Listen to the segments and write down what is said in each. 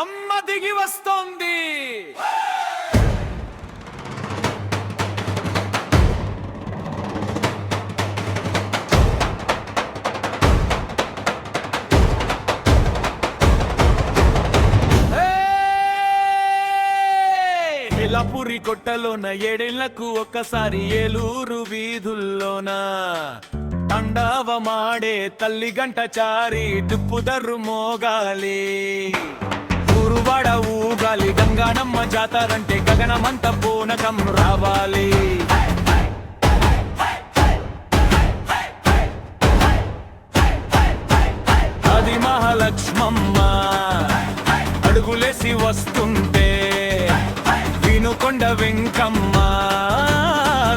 అమ్మ దిగి వస్తోంది. పూరి కొట్టలోన ఏడేళ్లకు ఒక్కసారి ఏలూరు వీధుల్లోన తండావమాడే తల్లి గంట చారి దుప్పుదర్రు మోగాలి. ఊరువాడ ఊగాలి, గంగానమ్మ జాతరంటే గగనమంత పూనకం రావాలి. అది మహాలక్ష్మమ్మ అడుగులేసి వస్తుంటే వినుకొండ వెంకమ్మ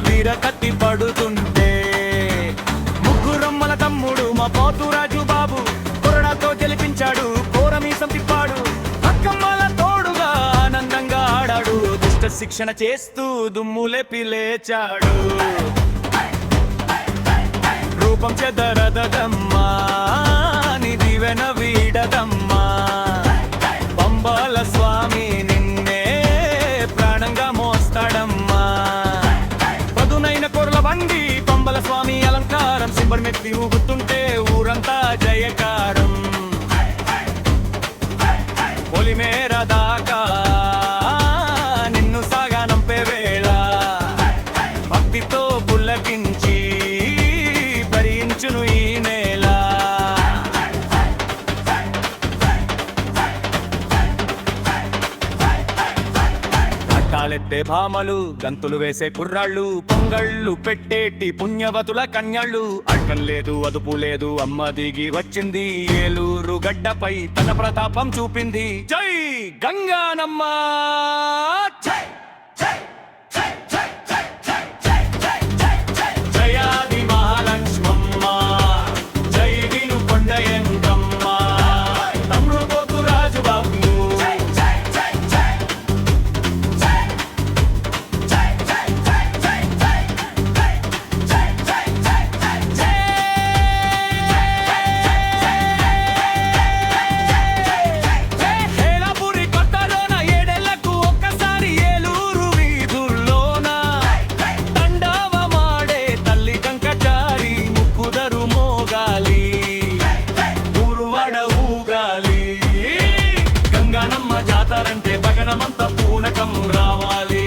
వీరకత్తి పడుతుంటే ముగ్గురమ్మల తమ్ముడు మా పోతురాజు బాబు కొరడాతో గెలిపించాడు, కోరమీసం తిప్పాడు. అక్కమ్మల తోడుగా ఆనందంగా ఆడాడు, దుష్ట శిక్షణ చేస్తూ దుమ్ములేపి లేచాడు. రూపం చెదరదమ్మా నిదివెన వీడదమ్మా, పంబాల స్వామి నిన్నే ప్రాణంగా మోస్తాడమ్మా. పదునైన కొరల బండి పంబల స్వామి అలంకారం, సింబర్మెత్తి ఊగుతుంటే ఊరంతా జయకారం. పొలిమేర దాకా నిన్ను సాగానంపే వేళ భక్తితో పుల్లకించి భరించును ఈ నేల. పట్టాలెత్తే భామలు, గంతులు వేసే కుర్రాళ్ళు, పొంగళ్ళు పెట్టేటి పుణ్యవతుల కన్యాళ్ళు. అడ్డం లేదు అదుపు లేదు, అమ్మ దిగి వచ్చింది ఏలూరు గడ్డపై తన ప్రతాపం చూపింది. జై గంగానమ్మ, జయాది మహాలక్ష్మమ్మ, జై వినుకొండ వెంకమ్మ, తమ్ముడు పోతురాజు బాబు. గంగానమ్మ జాతరంటే భగనమంత పూనకం రావాలి.